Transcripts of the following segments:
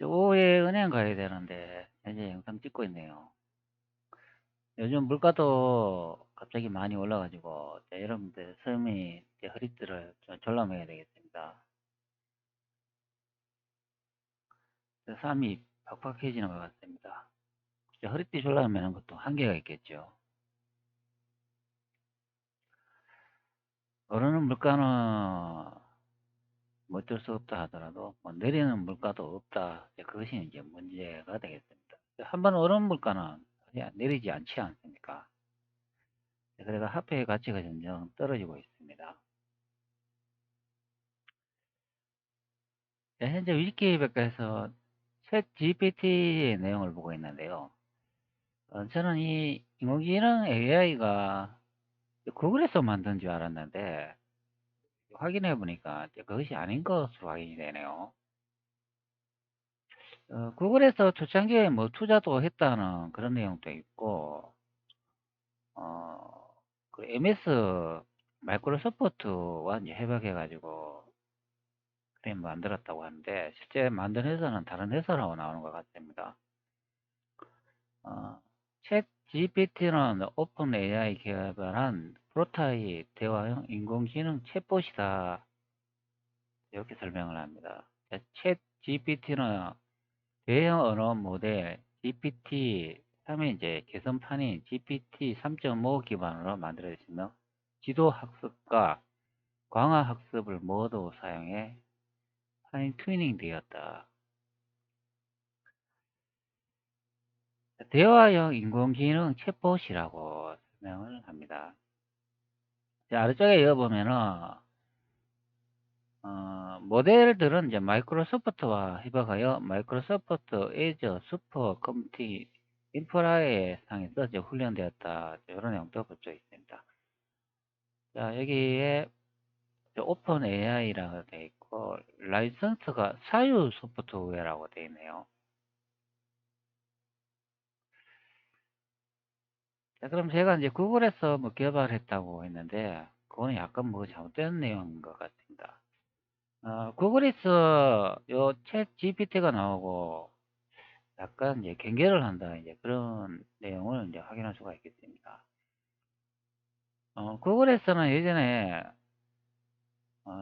오후에 은행 가야 되는데 현재 영상 찍고 있네요. 요즘 물가도 갑자기 많이 올라가지고 여러분들 섬이 허리띠를 좀 졸라매야 되겠습니다. 삶이 팍팍해지는 것 같습니다. 허리띠 졸라매는 것도 한계가 있겠죠. 오르는 물가는 뭐 어쩔 수 없다 하더라도 뭐 내리는 물가도 없다. 그것이 이제 문제가 되겠습니다. 한번 오른 물가는 내리지 않지 않습니까? 그래서 화폐의 가치가 점점 떨어지고 있습니다. 현재 위키백과에서 챗 GPT의 내용을 보고 있는데요. 저는 이 인공지능 AI가 구글에서 만든 줄 알았는데 확인해 보니까 그것이 아닌 것으로 확인이 되네요. 구글에서 초창기에 뭐 투자도 했다는 그런 내용도 있고, 어, 그 MS 마이크로소프트와 이제 협약해가지고 그림 만들었다고 하는데 실제 만든 회사는 다른 회사라고 나오는 것 같습니다. 챗 GPT는 오픈 AI 개발한 프로타입 대화형 인공지능 챗봇이다. 이렇게 설명을 합니다. 챗 GPT는 대형 언어 모델 GPT 3의 이제 개선판인 GPT 3.5 기반으로 만들어졌으며 지도 학습과 광화 학습을 모두 사용해 파인 튜닝 되었다. 대화형 인공지능 챗봇이라고 설명을 합니다. 아래쪽에 이어보면은, 모델들은 이제 마이크로소프트와 협약하여 마이크로소프트 애저 슈퍼 컴퓨팅 인프라의 상에서 이제 훈련되었다. 이런 내용도 붙여 있습니다. 자, 여기에 오픈 AI라고 되어 있고, 라이선스가 사유 소프트웨어라고 되어 있네요. 자, 그럼 제가 이제 구글에서 뭐 개발했다고 했는데, 그거는 약간 뭐 잘못된 내용인 것 같습니다. 구글에서 요 챗 GPT가 나오고 약간 이제 경계를 한다 이제 그런 내용을 이제 확인할 수가 있겠습니다. 구글에서는 예전에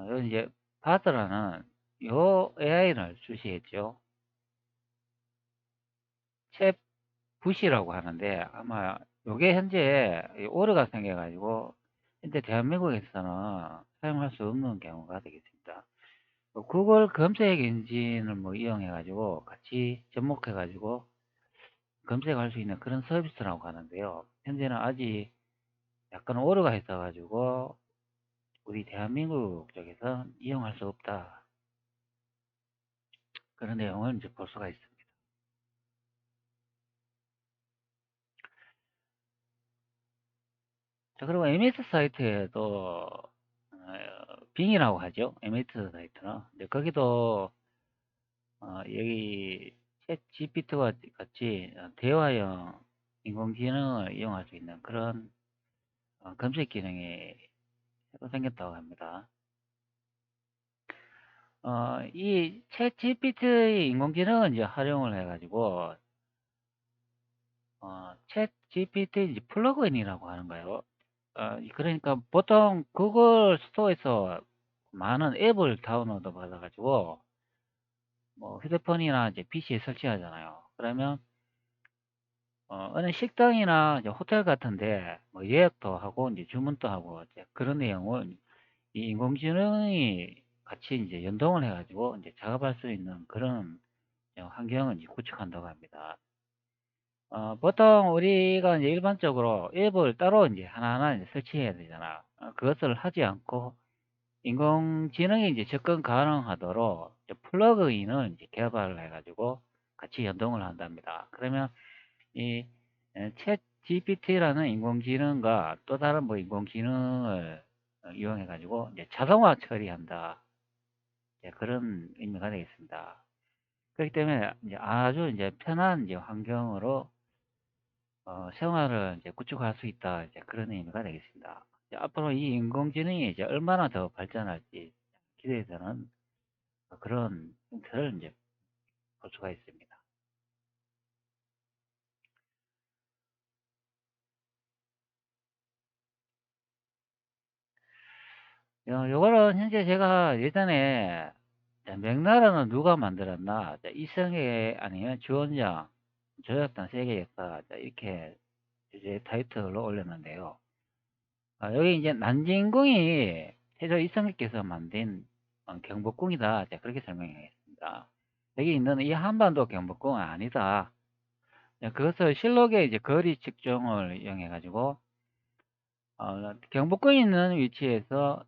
요 이제 바드라는 요 AI를 출시했죠. 챗 붓이라고 하는데 아마 요게 현재 오류가 생겨가지고 현재 대한민국에서는 사용할 수 없는 경우가 되겠습니다. 구글 검색 엔진을 뭐 이용해가지고 같이 접목해가지고 검색할 수 있는 그런 서비스라고 하는데요. 현재는 아직 약간 오류가 있어가지고 우리 대한민국 쪽에서 이용할 수 없다. 그런 내용을 이제 볼 수가 있습니다. 자, 그리고 MS 사이트에도 빙이라고 하죠. MS 사이트는. 근데 거기도 여기 챗 GPT와 같이 대화형 인공지능을 이용할 수 있는 그런 검색 기능이 새로 생겼다고 합니다. 이 챗 GPT 인공지능을 이제 활용을 해가지고, 챗 GPT 이제 플러그인이라고 하는 거예요. 그러니까 보통 구글 스토어에서 많은 앱을 다운로드 받아가지고, 뭐 휴대폰이나 이제 PC에 설치하잖아요. 그러면, 어느 식당이나 이제 호텔 같은데, 뭐 예약도 하고, 이제 주문도 하고, 이제 그런 내용을 이 인공지능이 같이 이제 연동을 해가지고, 이제 작업할 수 있는 그런 환경을 이제 구축한다고 합니다. 보통 우리가 이제 일반적으로 앱을 따로 이제 하나하나 이제 설치해야 되잖아. 그것을 하지 않고 인공지능이 이제 접근 가능하도록 이제 플러그인을 이제 개발을 해가지고 같이 연동을 한답니다. 그러면 이 챗 GPT라는 인공지능과 또 다른 뭐 인공지능을 이용해가지고 이제 자동화 처리한다. 그런 의미가 되겠습니다. 그렇기 때문에 이제 아주 이제 편한 이제 환경으로 생활을 이제 구축할 수 있다. 이제 그런 의미가 되겠습니다. 이제 앞으로 이 인공지능이 이제 얼마나 더 발전할지 기대되는 그런 형태를 이제 볼 수가 있습니다. 요거는 현재 제가 예전에 명나라는 누가 만들었나? 이성계 아니면 주원장, 조약단 세계 역사 이렇게 주제 타이틀로 올렸는데요. 여기 이제 난징궁이 태조 이성계께서 만든 경복궁이다. 그렇게 설명하겠습니다. 여기 있는 이 한반도 경복궁은 아니다. 그것을 실록의 이제 거리 측정을 이용해 가지고 경복궁이 있는 위치에서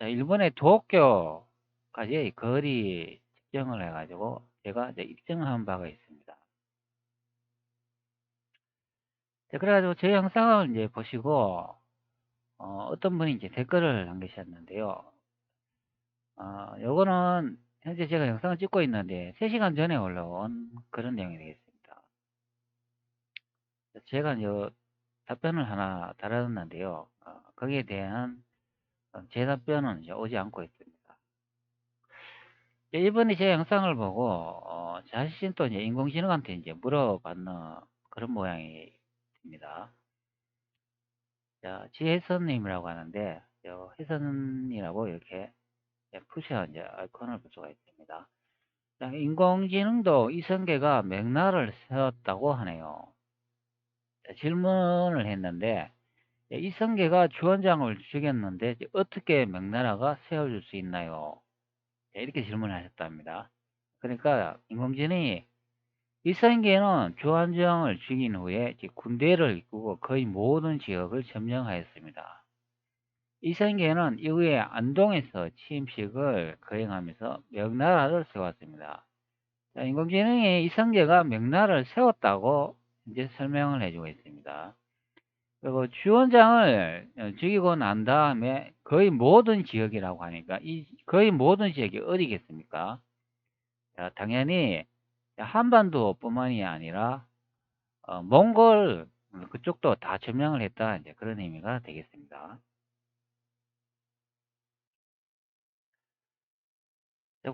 일본의 도쿄까지의 거리 측정을 해 가지고 제가 이제 입증한 바가 있습니다. 그래 가지고 제 영상을 이제 보시고 어떤 분이 이제 댓글을 남기셨는데요. 요거는 현재 제가 영상을 찍고 있는데 3시간 전에 올라온 그런 내용이 되겠습니다. 제가 이제 답변을 하나 달았는데요. 거기에 대한 제 답변은 이제 오지 않고 있습니다. 이번에 제 영상을 보고 자신 또 이제 인공지능한테 이제 물어봤는 그런 모양입니다. 자, 지혜선님이라고 하는데 혜선이라고 이렇게 푸셔 이제 아이콘을 볼 수가 있습니다. 자, 인공지능도 이성계가 맥락을 세웠다고 하네요. 자, 질문을 했는데 이성계가 주원장을 죽였는데 어떻게 맥나라가 세워질 수 있나요? 이렇게 질문을 하셨답니다. 그러니까 인공지능이 이성계는 주원장을 죽인 후에 군대를 이끌고 거의 모든 지역을 점령하였습니다. 이성계는 이후에 안동에서 취임식을 거행하면서 명나라를 세웠습니다. 자, 인공지능이 이성계가 명나라를 세웠다고 이제 설명을 해주고 있습니다. 그리고 주원장을 죽이고 난 다음에 거의 모든 지역이라고 하니까 이 거의 모든 지역이 어디겠습니까? 자, 당연히 한반도뿐만이 아니라 몽골 그쪽도 다 점령을 했다 이제 그런 의미가 되겠습니다.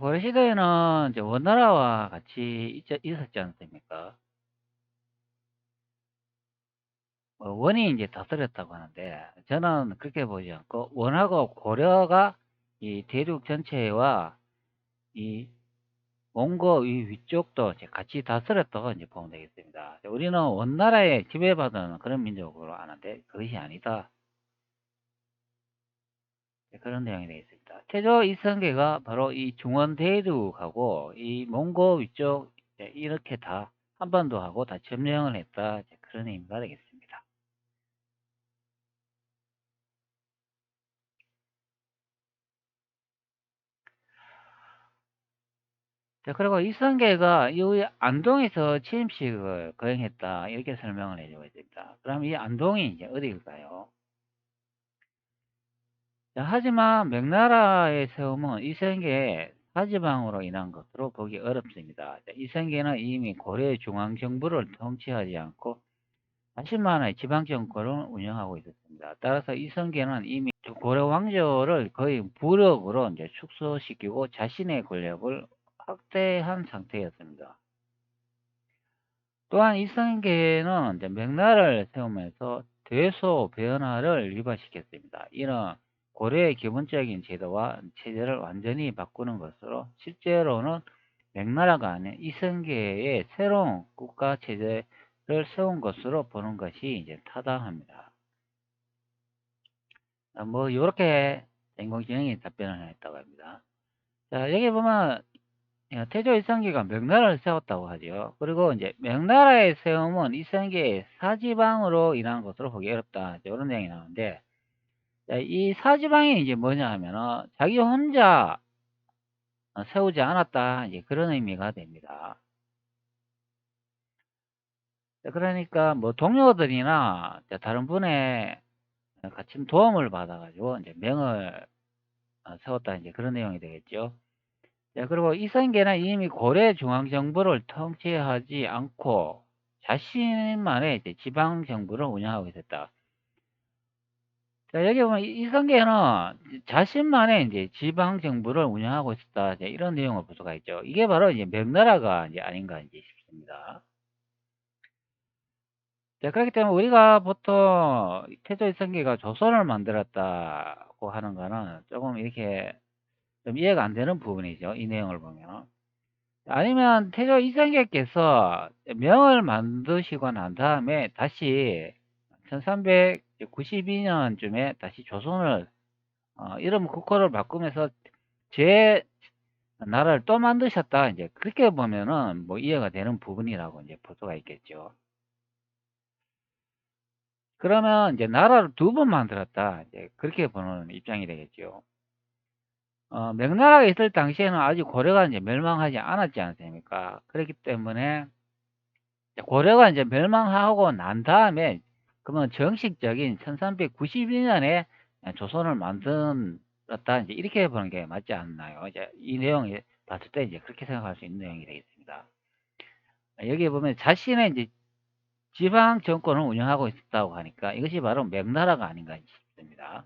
고려 시대에는 이제 원나라와 같이 있었지 않습니까? 원이 이제 다스렸다고 하는데 저는 그렇게 보지 않고 원하고 고려가 이 대륙 전체와 이 몽고 이 위쪽도 이제 같이 다스렸다고 이제 보면 되겠습니다. 우리는 원나라에 지배받은 그런 민족으로 아는데 그것이 아니다. 그런 내용이 되겠습니다. 태조 이성계가 바로 이 중원 대륙하고 이 몽고 위쪽 이렇게 다 한반도하고 다 점령을 했다. 그런 의미가 되겠습니다. 자, 그리고 이성계가 이후에 안동에서 취임식을 거행했다. 이렇게 설명을 해주고 있습니다. 그럼 이 안동이 이제 어디일까요? 자, 하지만 명나라의 세움은 이성계의 사지방으로 인한 것으로 보기 어렵습니다. 자, 이성계는 이미 고려의 중앙정부를 통치하지 않고 40만의 지방정권을 운영하고 있었습니다. 따라서 이성계는 이미 고려 왕조를 거의 부력으로 이제 축소시키고 자신의 권력을 확대한 상태였습니다. 또한 이성계는 이제 명나라를 세우면서 대소 변화를 유발시켰습니다. 이는 고려의 기본적인 제도와 체제를 완전히 바꾸는 것으로 실제로는 명나라가 아닌 이성계의 새로운 국가 체제를 세운 것으로 보는 것이 이제 타당합니다. 뭐 이렇게 인공지능이 답변을 했다고 합니다. 자, 여기 보면 태조 이성계가 명나라를 세웠다고 하죠. 그리고 이제 명나라의 세움은 이성계의 사지방으로 인한 것으로 보기 어렵다. 이런 내용이 나오는데, 이 사지방이 이제 뭐냐 하면은 자기 혼자 세우지 않았다. 이제 그런 의미가 됩니다. 그러니까 뭐 동료들이나 다른 분의 같이 도움을 받아가지고 이제 명을 세웠다. 이제 그런 내용이 되겠죠. 그리고 이성계는 이미 고려 중앙정부를 통치하지 않고 자신만의 이제 지방정부를 운영하고 있었다. 자, 여기 보면 이성계는 자신만의 이제 지방 정부를 운영하고 있었다. 이제 이런 내용을 볼 수가 있죠. 이게 바로 이제 명나라가 이제 아닌가 이제 싶습니다. 자, 그렇기 때문에 우리가 보통 태조 이성계가 조선을 만들었다고 하는 거는 조금 이렇게 좀 이해가 안 되는 부분이죠. 이 내용을 보면. 아니면 태조 이성계께서 명을 만드시고 난 다음에 다시 1392년쯤에 다시 조선을 이름 국호를 바꾸면서 제 나라를 또 만드셨다. 이제 그렇게 보면은 뭐 이해가 되는 부분이라고 이제 볼 수가 있겠죠. 그러면 이제 나라를 두 번 만들었다. 이제 그렇게 보는 입장이 되겠죠. 명나라가 있을 당시에는 아직 고려가 이제 멸망하지 않았지 않습니까? 그렇기 때문에 고려가 이제 멸망하고 난 다음에 그러면 정식적인 1392년에 조선을 만들었다. 이제 이렇게 보는 게 맞지 않나요? 이제 이 내용이 봤을 때 이제 그렇게 생각할 수 있는 내용이 되겠습니다. 여기 보면 자신의 이제 지방 정권을 운영하고 있었다고 하니까 이것이 바로 명나라가 아닌가 싶습니다.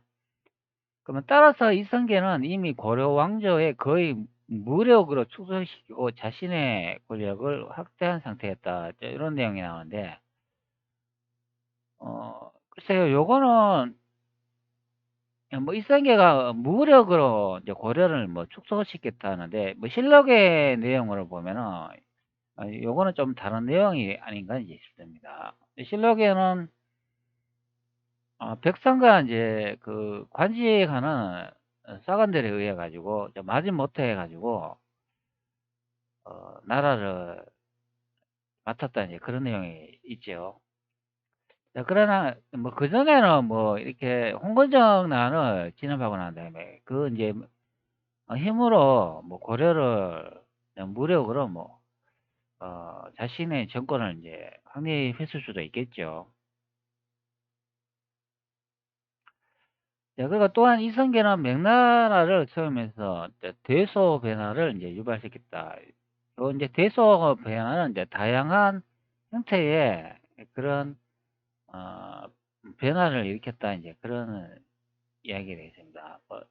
그러면 따라서 이성계는 이미 고려 왕조의 거의 무력으로 축소시키고 자신의 권력을 확대한 상태였다. 이런 내용이 나오는데, 글쎄요, 요거는 뭐 이성계가 무력으로 이제 고려를 뭐 축소시켰다는데, 뭐 실록의 내용으로 보면은 요거는 좀 다른 내용이 아닌가 이제 싶습니다. 실록에는 백성과 이제 그 관직하는 사관들에 의해 가지고 마지못해 가지고 나라를 맡았다 이제 그런 내용이 있죠. 자, 그러나 뭐 그전에는 뭐 이렇게 홍건정난을 진압하고 난 다음에 그 이제 힘으로 뭐 고려를 그냥 무력으로 뭐 자신의 정권을 이제 확립했을 수도 있겠죠. 자, 그리고 또한 이성계는 명나라를 처음에서 이제 대소 변화를 이제 유발시켰다. 요 이제 대소 변화는 이제 다양한 형태의 그런 어, 변화를 일으켰다. 이제 그런 이야기가 되겠습니다. 뭐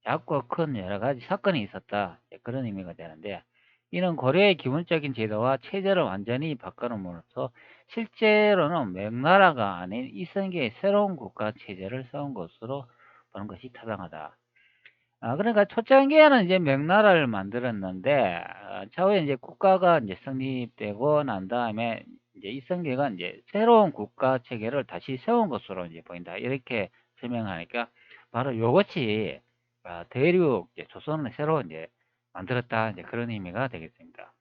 작고 큰 여러 가지 사건이 있었다. 이제 그런 의미가 되는데, 이는 고려의 기본적인 제도와 체제를 완전히 바꿔놓음으로써 실제로는 명나라가 아닌 이성계의 새로운 국가 체제를 세운 것으로 보는 것이 타당하다. 그러니까 초창기에는 이제 명나라를 만들었는데, 차후에 이제 국가가 이제 성립되고 난 다음에 이제 이성계가 이제 새로운 국가 체계를 다시 세운 것으로 이제 보인다. 이렇게 설명하니까 바로 요것이 대륙 이제 조선을 새로 이제 만들었다. 이제 그런 의미가 되겠습니다.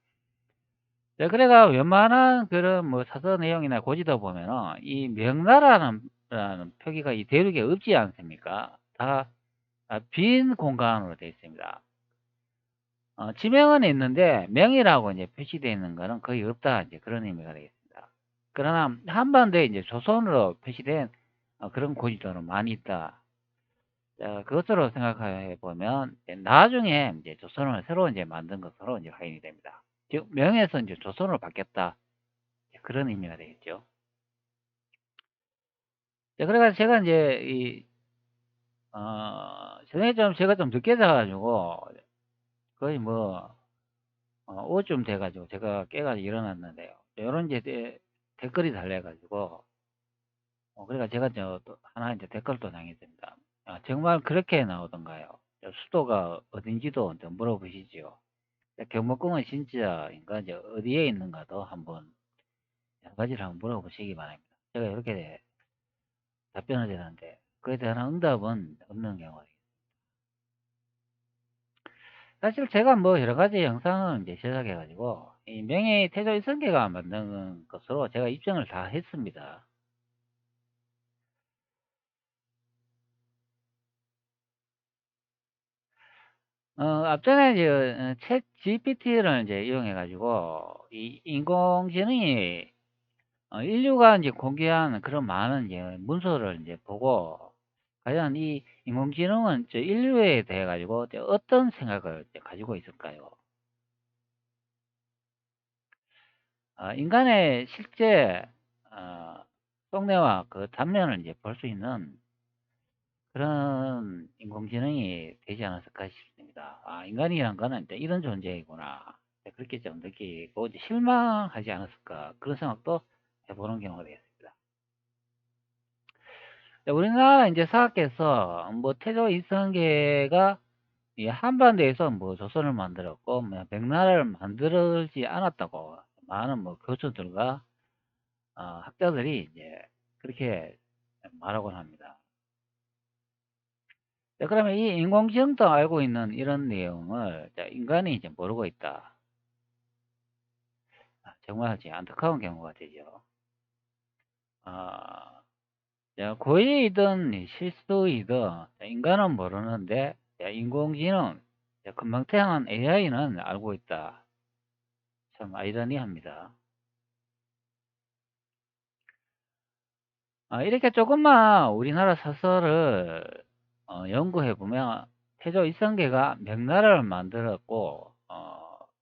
네, 그래가 웬만한 그런 뭐 사서 내용이나 고지도 보면은 이 명나라는 라는 표기가 이 대륙에 없지 않습니까? 다 빈 공간으로 되어 있습니다. 지명은 있는데 명이라고 이제 표시되어 있는 거는 거의 없다. 이제 그런 의미가 되겠습니다. 그러나 한반도에 이제 조선으로 표시된 그런 고지도는 많이 있다. 자, 그것으로 생각해 보면 나중에 이제 조선을 새로 이제 만든 것으로 이제 확인이 됩니다. 즉 명에서 이제 조선으로 바뀌었다. 그런 의미가 되겠죠. 자, 그래가지고 제가 이제 저녁에 좀 제가 좀 늦게 자가지고 거의 뭐 오후쯤 돼가지고 제가 깨가지고 일어났는데요. 요런 이제 댓글이 달려가지고 그러니까 제가 또 하나 이제 댓글도 당했습니다. 정말 그렇게 나오던가요? 수도가 어딘지도 좀 물어보시지요. 경복궁은 진짜인가 이제 어디에 있는가도 한번 여러 가지를 한번 물어보시기 바랍니다. 제가 이렇게 답변을 드렸는데 그에 대한 응답은 없는 경우가 있습니다. 사실 제가 뭐 여러 가지 영상을 이제 제작해가지고 이 명예 태조 이성계가 만든 것으로 제가 입증을 다 했습니다. 앞전에 이제 챗 GPT를 이제 이용해가지고 이 인공지능이 인류가 이제 공개한 그런 많은 이제 문서를 이제 보고 과연 이 인공지능은 저 인류에 대해 가지고 어떤 생각을 이제 가지고 있을까요? 인간의 실제 어, 속내와 그 단면을 이제 볼 수 있는 그런 인공지능이 되지 않았을까 싶습니다. 아, 인간이란 거는 이제 이런 존재이구나. 이제 그렇게 좀 느끼고 이제 실망하지 않았을까. 그런 생각도 해보는 경우가 되겠습니다. 우리나라 이제 사학계에서 뭐 태조 이성계가 이 한반도에서 뭐 조선을 만들었고 뭐 명나라를 만들지 않았다고 많은 뭐 교수들과 학자들이 이제 그렇게 말하곤 합니다. 자, 그러면 이 인공지능도 알고 있는 이런 내용을 자, 인간이 이제 모르고 있다. 정말 이제 안타까운 경우가 되죠. 아, 자, 고의이든 실수이든 자, 인간은 모르는데 자, 인공지능, 자, 금방 태어난 AI는 알고 있다. 참 아이러니합니다. 이렇게 조금만 우리나라 사설을 연구해 보면 태조 이성계가 명나라를 만들었고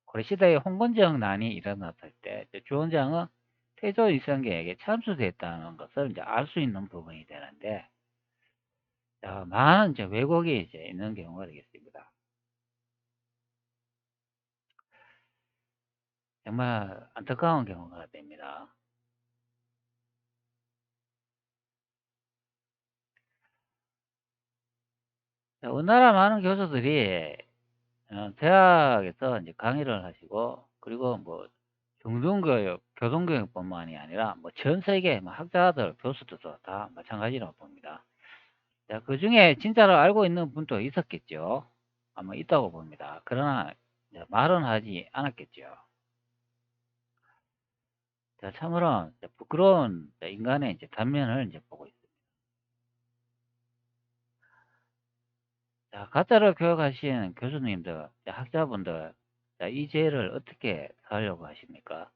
고려시대에 홍건정난이 일어났을 때 이제 주원장은 태조 이성계에게 참수됐다는 것을 이제 알 수 있는 부분이 되는데 많은 이제 왜곡이 이제 있는 경우가 되겠습니다. 정말 안타까운 경우가 됩니다. 자, 우리나라 많은 교수들이 대학에서 이제 강의를 하시고 그리고 뭐 중등교육, 교동교육뿐만이 아니라 뭐 전 세계 뭐 학자들, 교수들도 다 마찬가지라고 봅니다. 자, 그중에 진짜로 알고 있는 분도 있었겠죠. 아마 있다고 봅니다. 그러나 이제 말은 하지 않았겠죠. 자, 참으로 이제 부끄러운 이제 인간의 이제 단면을 이제 보고 있습니다. 자, 가짜로 교육하신 교수님들, 자, 학자분들, 자, 이 죄를 어떻게 사하려고 하십니까?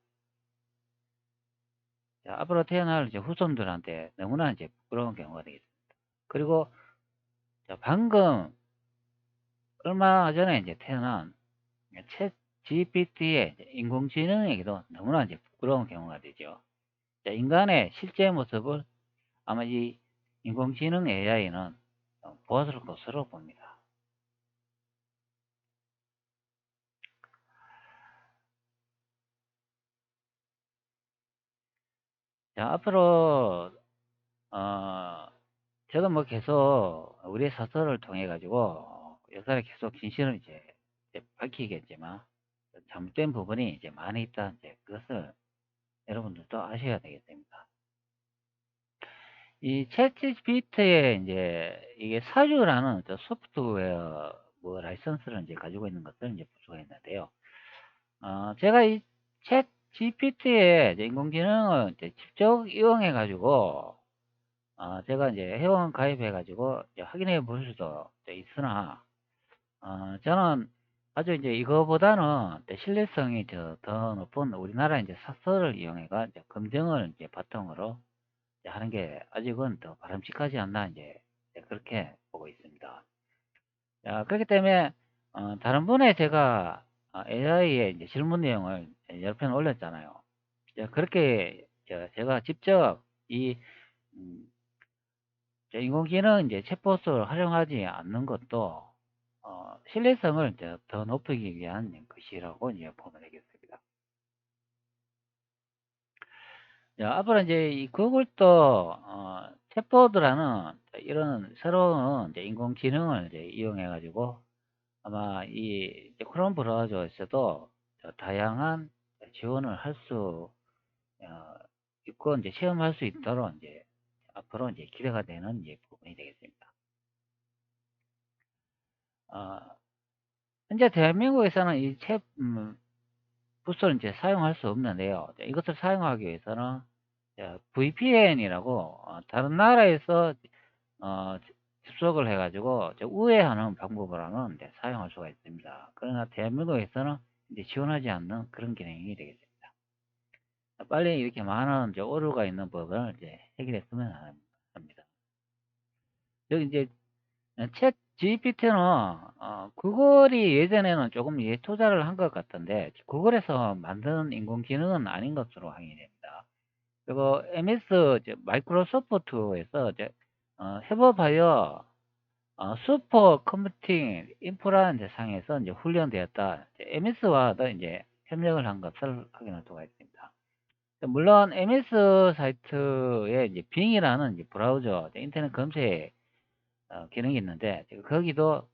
자, 앞으로 태어날 이제 후손들한테 너무나 이제 부끄러운 경우가 되겠습니다. 그리고 자, 방금 얼마 전에 이제 태어난 챗 GPT의 인공지능에게도 너무나 이제 부끄러운 경우가 되죠. 자, 인간의 실제 모습을 아마 이 인공지능 AI는 보았을 것으로 봅니다. 자, 앞으로 제가 뭐 계속 우리의 사설을 통해 가지고 역사를 계속 진실을 이제 밝히겠지만 잘못된 부분이 이제 많이 있다. 이제 그것을 여러분들도 아셔야 되겠습니다. 이 챗GPT에 이제 이게 사주라는 저 소프트웨어 뭐 라이선스를 이제 가지고 있는 것을 이제 볼 수가 있는데요. 제가 이 챗GPT에 인공지능을 이제 직접 이용해 가지고 제가 이제 회원 가입해 가지고 확인해 볼 수도 이제 있으나 저는 아주 이제 이거보다는 이제 신뢰성이 더 높은 우리나라 이제 사설을 이용해가 이제 검증을 이제 바탕으로 이제 하는 게 아직은 더 바람직하지 않나 이제 그렇게 보고 있습니다. 자, 그렇기 때문에 다른 번에 제가 AI의 이제 질문 내용을 여러 편 올렸잖아요. 그렇게 제가 직접 이 음, 인공지능 이제 챗봇을 활용하지 않는 것도 신뢰성을 이제 더 높이기 위한 것이라고 이제 보면 되겠습니다. 자, 앞으로 이제 이 구글도 챗봇이라는 이런 새로운 이제 인공지능을 이제 이용해 가지고 아마 이 이제 크롬 브라우저에서도 다양한 지원을 할 수 있고 이제 체험할 수 있도록 이제 앞으로 이제 기대가 되는 이제 부분이 되겠습니다. 어, 현재 대한민국에서는 이 챗 붓을 이제 사용할 수 없는데요. 이것을 사용하기 위해서는 VPN이라고 다른 나라에서 어, 접속을 해가지고 우회하는 방법으로는 이제 사용할 수가 있습니다. 그러나 대한민국에서는 이제 지원하지 않는 그런 기능이 되겠습니다. 빨리 이렇게 많은 이제 오류가 있는 법을 이제 해결했으면 합니다. 여기 이제 챗 GPT는 구글이 예전에는 조금 투자를 한 것 같은데 구글에서 만든 인공지능은 아닌 것으로 확인이 됩니다. 그리고 MS 마이크로소프트에서 해봐봐요. 슈퍼 컴퓨팅 인프라 이제 상에서 이제 훈련되었다. MS와도 이제 협력을 한 것을 확인할 수가 있습니다. 물론 MS 사이트에 이제 빙이라는 이제 브라우저, 인터넷 검색 기능이 있는데 거기도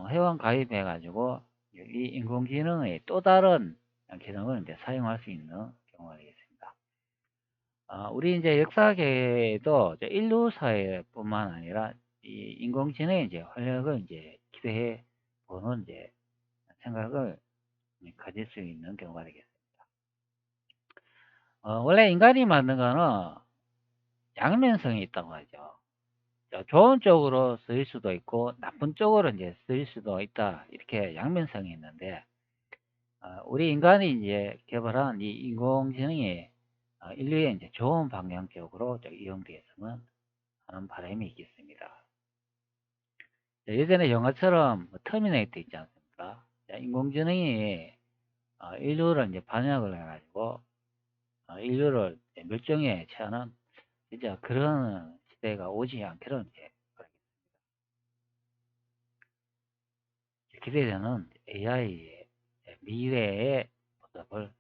회원 가입해가지고 이 인공지능의 또 다른 기능을 이제 사용할 수 있는 경우가 되겠습니다. 우리 이제 역사계에도 이제 인류 사회뿐만 아니라 이 인공지능의 이제 활약을 이제 기대해 보는 이제 생각을 가질 수 있는 경우가 되겠습니다. 원래 인간이 만든 거는 양면성이 있다고 하죠. 좋은 쪽으로 쓰일 수도 있고 나쁜 쪽으로 이제 쓰일 수도 있다. 이렇게 양면성이 있는데 우리 인간이 이제 개발한 이 인공지능이 인류의 이제 좋은 방향 쪽으로 이용되었으면 하는 바람이 있겠습니다. 예전에 영화처럼 뭐 터미네이터 있지 않습니까? 인공지능이 인류를 이제 반역을 해가지고 인류를 멸종에 처하는 진짜 그런 시대가 오지 않기를 이제 기대되는 AI의 미래의 모습을